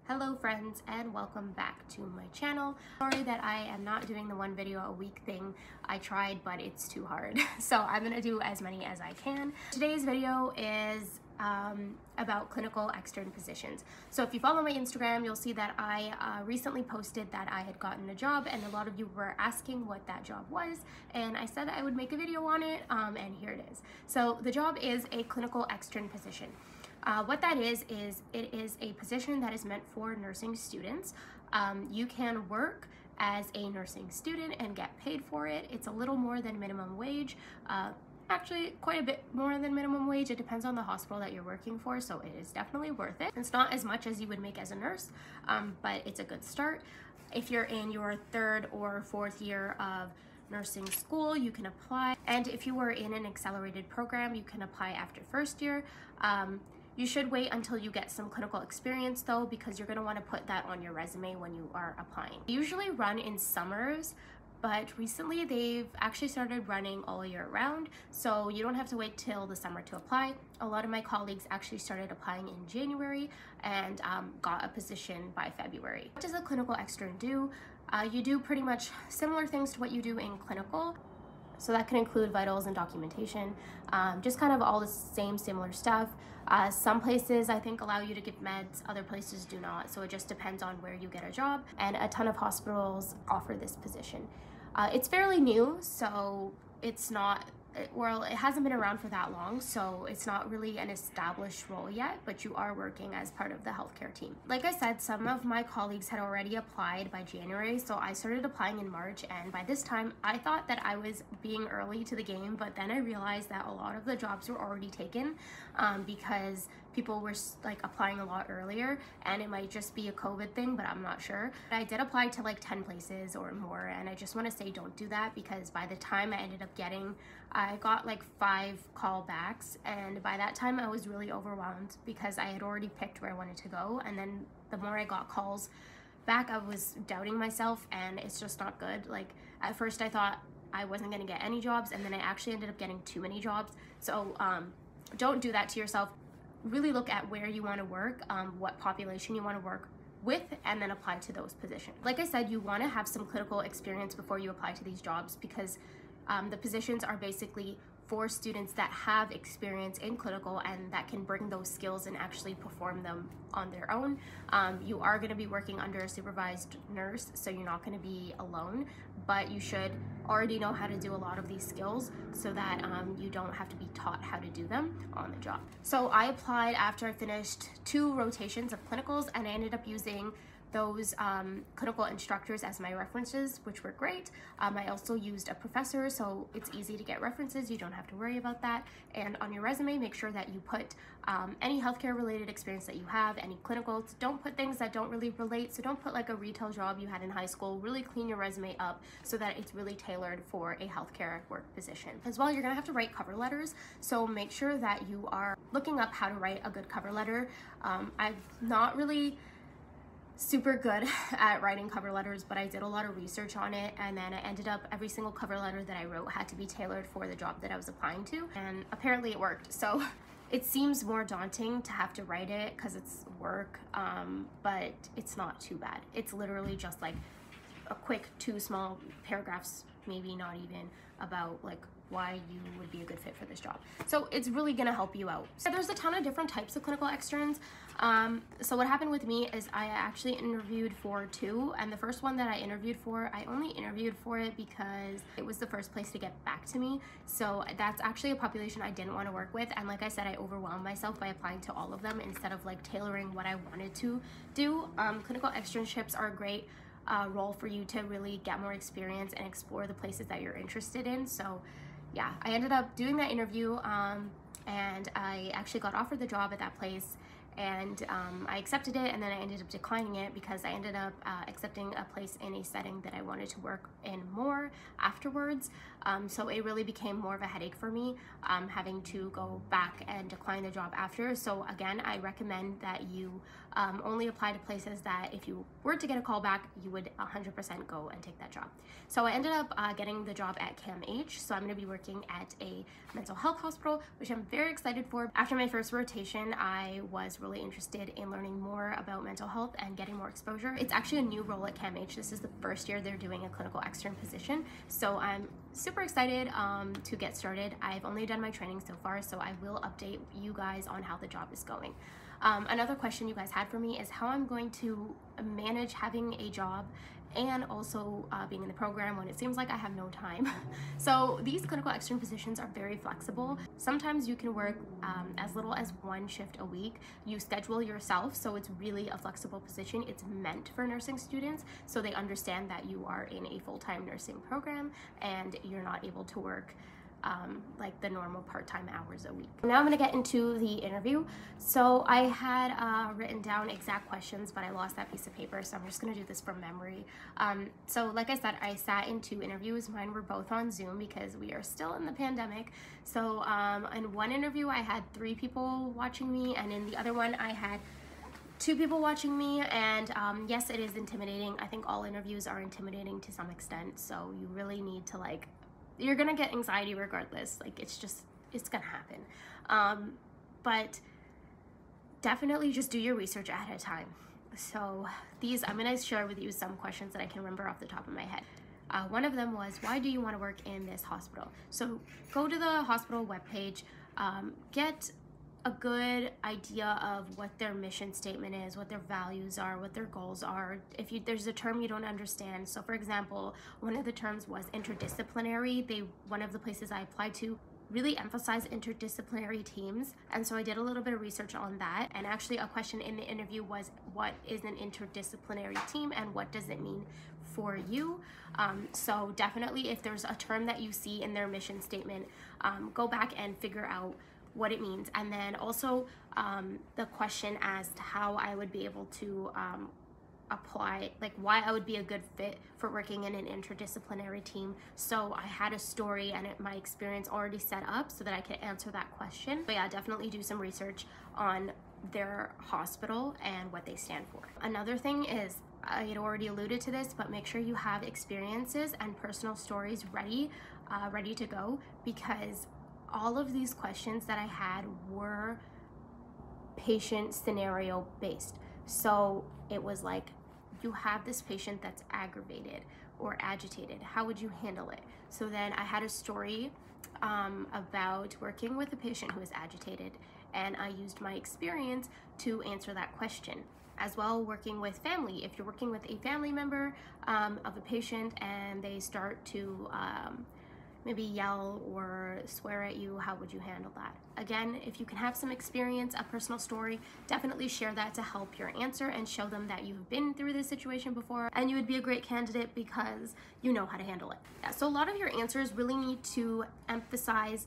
Hello friends, and welcome back to my channel. Sorry that I am not doing the one video a week thing. I tried, but it's too hard. So I'm gonna do as many as I can. Today's video is about clinical extern positions. So if you follow my Instagram, you'll see that I recently posted that I had gotten a job, and a lot of you were asking what that job was, and I said I would make a video on it, and here it is. So the job is a clinical extern position. What that is it is a position that is meant for nursing students. You can work as a nursing student and get paid for it. It's a little more than minimum wage. Actually, quite a bit more than minimum wage. It depends on the hospital that you're working for, so it is definitely worth it. It's not as much as you would make as a nurse, but it's a good start. If you're in your third or fourth year of nursing school, you can apply. And if you were in an accelerated program, you can apply after first year. You should wait until you get some clinical experience though, because you're going to want to put that on your resume when you are applying. They usually run in summers, but recently they've actually started running all year round, so you don't have to wait till the summer to apply. A lot of my colleagues actually started applying in January and got a position by February. What does a clinical extern do? You do pretty much similar things to what you do in clinical. So that can include vitals and documentation, just kind of all the same similar stuff. Some places I think allow you to give meds, other places do not, so it just depends on where you get a job, and a ton of hospitals offer this position. It's fairly new, so it's not, well, it hasn't been around for that long, so it's not really an established role yet, but you are working as part of the healthcare team. Like I said, some of my colleagues had already applied by January, so I started applying in March, and by this time I thought that I was being early to the game, but then I realized that a lot of the jobs were already taken because people were like applying a lot earlier, and it might just be a COVID thing, but I'm not sure. I did apply to like 10 places or more, and I just want to say don't do that, because by the time I got like 5 callbacks, and by that time I was really overwhelmed because I had already picked where I wanted to go, and then the more I got calls back, I was doubting myself, and it's just not good. Like at first I thought I wasn't going to get any jobs, and then I actually ended up getting too many jobs. So don't do that to yourself. Really look at where you want to work, what population you want to work with, and then apply to those positions. Like I said, you want to have some clinical experience before you apply to these jobs, because the positions are basically for students that have experience in clinical and that can bring those skills and actually perform them on their own. You are going to be working under a supervised nurse, so you're not going to be alone, but you should already know how to do a lot of these skills so that you don't have to be taught how to do them on the job. So I applied after I finished 2 rotations of clinicals, and I ended up using those clinical instructors as my references, which were great. I also used a professor, so it's easy to get references. You don't have to worry about that. And on your resume, make sure that you put any healthcare related experience that you have, any clinicals. Don't put things that don't really relate. So don't put like a retail job you had in high school. Really clean your resume up so that it's really tailored for a healthcare work position. As well, you're gonna have to write cover letters, so make sure that you are looking up how to write a good cover letter. I'm not really super good at writing cover letters, but I did a lot of research on it, and then I ended up every single cover letter that I wrote had to be tailored for the job that I was applying to, and apparently it worked. So it seems more daunting to have to write it because it's work, but it's not too bad. It's literally just like a quick 2 small paragraphs, maybe not even, about like why you would be a good fit for this job. So it's really gonna help you out. So there's a ton of different types of clinical externs. So what happened with me is I actually interviewed for 2, and the first one that I interviewed for, I only interviewed for it because it was the first place to get back to me. So that's actually a population I didn't want to work with, and like I said, I overwhelmed myself by applying to all of them instead of like tailoring what I wanted to do. Clinical externships are a great role for you to really get more experience and explore the places that you're interested in. So yeah, I ended up doing that interview, and I actually got offered the job at that place, and I accepted it, and then I ended up declining it because I ended up accepting a place in a setting that I wanted to work in more afterwards. So it really became more of a headache for me having to go back and decline the job after. So again, I recommend that you only apply to places that if you were to get a call back, you would 100% go and take that job. So I ended up getting the job at CAMH. So I'm going to be working at a mental health hospital, which I'm very excited for. After my first rotation, I was really interested in learning more about mental health and getting more exposure. It's actually a new role at CAMH. This is the first year they're doing a clinical extern position. So I'm super excited to get started. I've only done my training so far, so I will update you guys on how the job is going. Another question you guys had for me is how I'm going to manage having a job and also being in the program when it seems like I have no time. So these clinical extern positions are very flexible. Sometimes you can work as little as 1 shift a week. You schedule yourself, so it's really a flexible position. It's meant for nursing students, so they understand that you are in a full-time nursing program and you're not able to work like the normal part-time hours a week. Now I'm gonna get into the interview. So I had written down exact questions, but I lost that piece of paper, so I'm just gonna do this from memory. So like I said, I sat in 2 interviews. Mine were both on Zoom because we are still in the pandemic. So in one interview I had 3 people watching me, and in the other one I had 2 people watching me. And yes, it is intimidating. I think all interviews are intimidating to some extent, so you really need to you're gonna get anxiety regardless. It's gonna happen. But definitely just do your research ahead of time. So I'm gonna share with you some questions that I can remember off the top of my head. One of them was, why do you want to work in this hospital? So go to the hospital webpage, get a good idea of what their mission statement is, what their values are, what their goals are. If there's a term you don't understand, so for example, one of the terms was interdisciplinary. One of the places I applied to really emphasize interdisciplinary teams, and so I did a little bit of research on that. And actually a question in the interview was, what is an interdisciplinary team and what does it mean for you? So definitely, if there's a term that you see in their mission statement, go back and figure out what it means. And then also the question as to how I would be able to apply, why I would be a good fit for working in an interdisciplinary team. So I had a story and my experience already set up so that I could answer that question. But yeah, definitely do some research on their hospital and what they stand for. Another thing is, I had already alluded to this, but make sure you have experiences and personal stories ready to go, because all of these questions that I had were patient scenario based. So it was like, you have this patient that's aggravated or agitated. How would you handle it? So then I had a story about working with a patient who is agitated, and I used my experience to answer that question. As well, working with family. If you're working with a family member of a patient and they start to maybe yell or swear at you, how would you handle that? Again, if you can have some experience, a personal story, definitely share that to help your answer and show them that you've been through this situation before and you would be a great candidate because you know how to handle it. Yeah, so a lot of your answers really need to emphasize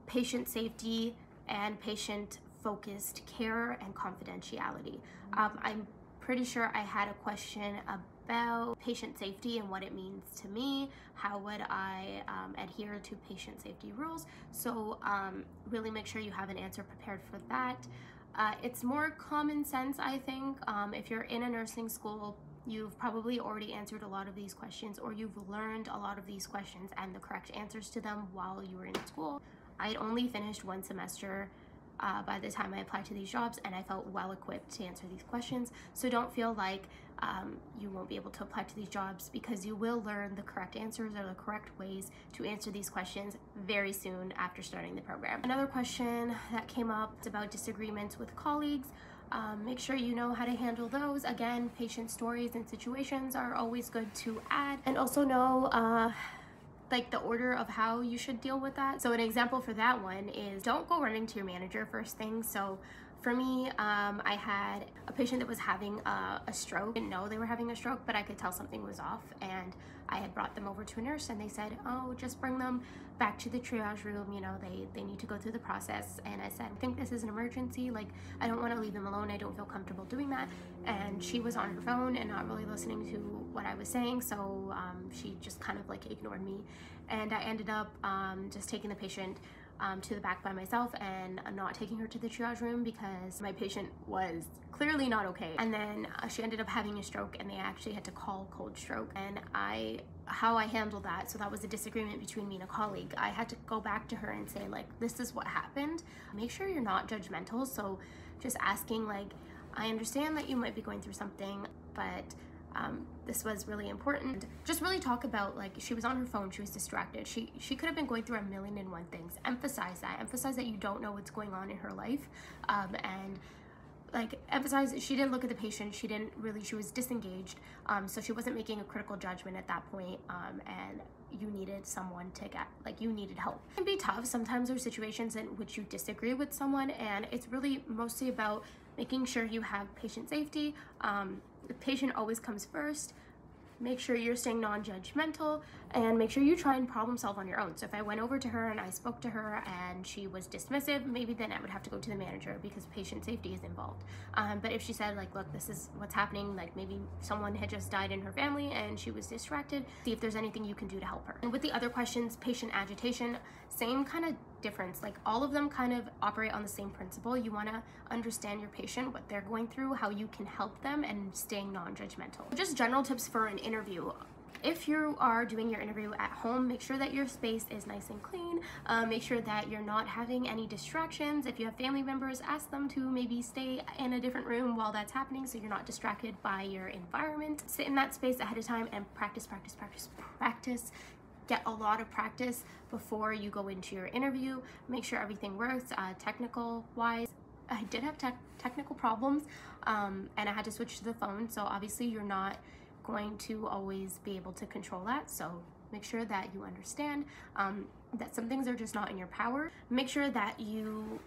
patient safety and patient-focused care and confidentiality. I'm pretty sure I had a question about patient safety and what it means to me. How would I adhere to patient safety rules? So really make sure you have an answer prepared for that. It's more common sense, I think. If you're in a nursing school, you've probably already answered a lot of these questions, or you've learned a lot of these questions and the correct answers to them while you were in school. I had only finished 1 semester by the time I applied to these jobs, and I felt well equipped to answer these questions. So don't feel like you won't be able to apply to these jobs, because you will learn the correct answers or the correct ways to answer these questions very soon after starting the program. Another question that came up is about disagreements with colleagues. Make sure you know how to handle those. Again, patient stories and situations are always good to add, and also know the order of how you should deal with that. So an example for that one is, don't go running to your manager first thing. So For me, I had a patient that was having a stroke. I didn't know they were having a stroke, but I could tell something was off, and I had brought them over to a nurse, and they said, oh, just bring them back to the triage room, you know, they need to go through the process. And I said, I think this is an emergency, like I don't want to leave them alone, I don't feel comfortable doing that. And she was on her phone and not really listening to what I was saying, so she just kind of like ignored me, and I ended up just taking the patient to the back by myself and not taking her to the triage room because my patient was clearly not okay. And then she ended up having a stroke, and they actually had to call cold stroke. And how I handled that, so that was a disagreement between me and a colleague. I had to go back to her and say, like, this is what happened. Make sure you're not judgmental. So just asking, like, I understand that you might be going through something, but this was really important. Just really talk about, like, she was on her phone, she was distracted. She could have been going through 1,000,001 things. Emphasize that you don't know what's going on in her life, and like emphasize she didn't look at the patient, she was disengaged, so she wasn't making a critical judgment at that point, and you needed someone to you needed help. It can be tough. Sometimes there's situations in which you disagree with someone, and it's really mostly about making sure you have patient safety. The patient always comes first. Make sure you're staying non-judgmental, and make sure you try and problem solve on your own. So if I went over to her and I spoke to her and she was dismissive, maybe then I would have to go to the manager because patient safety is involved. But if she said, like, look, this is what's happening, like maybe someone had just died in her family and she was distracted, see if there's anything you can do to help her. And with the other questions, patient agitation, same kind of difference. Like, all of them kind of operate on the same principle. You want to understand your patient, what they're going through, how you can help them, and staying non-judgmental. Just general tips for an interview. If you are doing your interview at home, make sure that your space is nice and clean. Make sure that you're not having any distractions. If you have family members, ask them to maybe stay in a different room while that's happening so you're not distracted by your environment. Sit in that space ahead of time and practice. Get a lot of practice before you go into your interview. Make sure everything works technical wise. I did have technical problems, and I had to switch to the phone, so obviously you're not going to always be able to control that, so make sure that you understand that some things are just not in your power. Make sure that you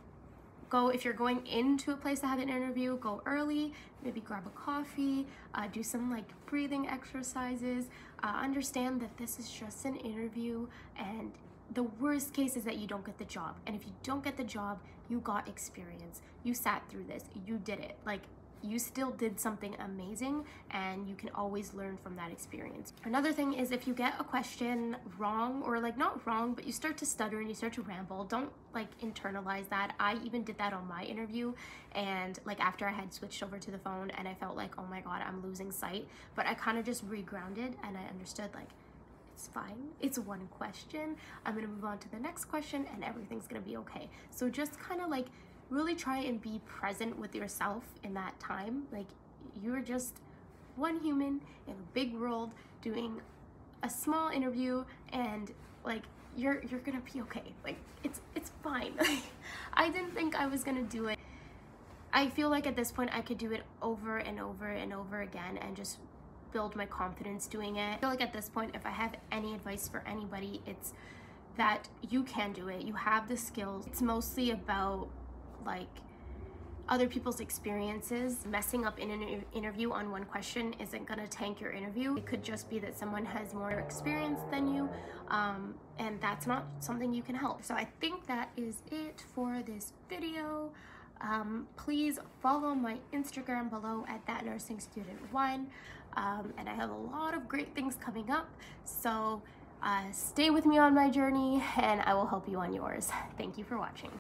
go, if you're going into a place to have an interview, go early, maybe grab a coffee, do some like breathing exercises. Understand that this is just an interview, and the worst case is that you don't get the job. And if you don't get the job, you got experience. You sat through this, you did it. Like, you still did something amazing, and you can always learn from that experience. Another thing is, if you get a question wrong, or like not wrong, but you start to stutter and you start to ramble, don't like internalize that. I even did that on my interview, and like after I had switched over to the phone and I felt like, oh my god, I'm losing sight, but I kind of just regrounded and I understood, like, it's fine, it's one question, I'm gonna move on to the next question and everything's gonna be okay. So just kind of like really try and be present with yourself in that time. Like, you're just one human in a big world doing a small interview, and like you're gonna be okay. Like, it's fine. I didn't think I was gonna do it. I feel like at this point I could do it over and over and over again and just build my confidence doing it. I feel like at this point, if I have any advice for anybody, it's that you can do it. You have the skills. It's mostly about like other people's experiences. Messing up in an interview on one question isn't gonna tank your interview. It could just be that someone has more experience than you, and that's not something you can help. So I think that is it for this video. Please follow my Instagram below at thatnursingstudent1, and I have a lot of great things coming up, so stay with me on my journey and I will help you on yours. Thank you for watching.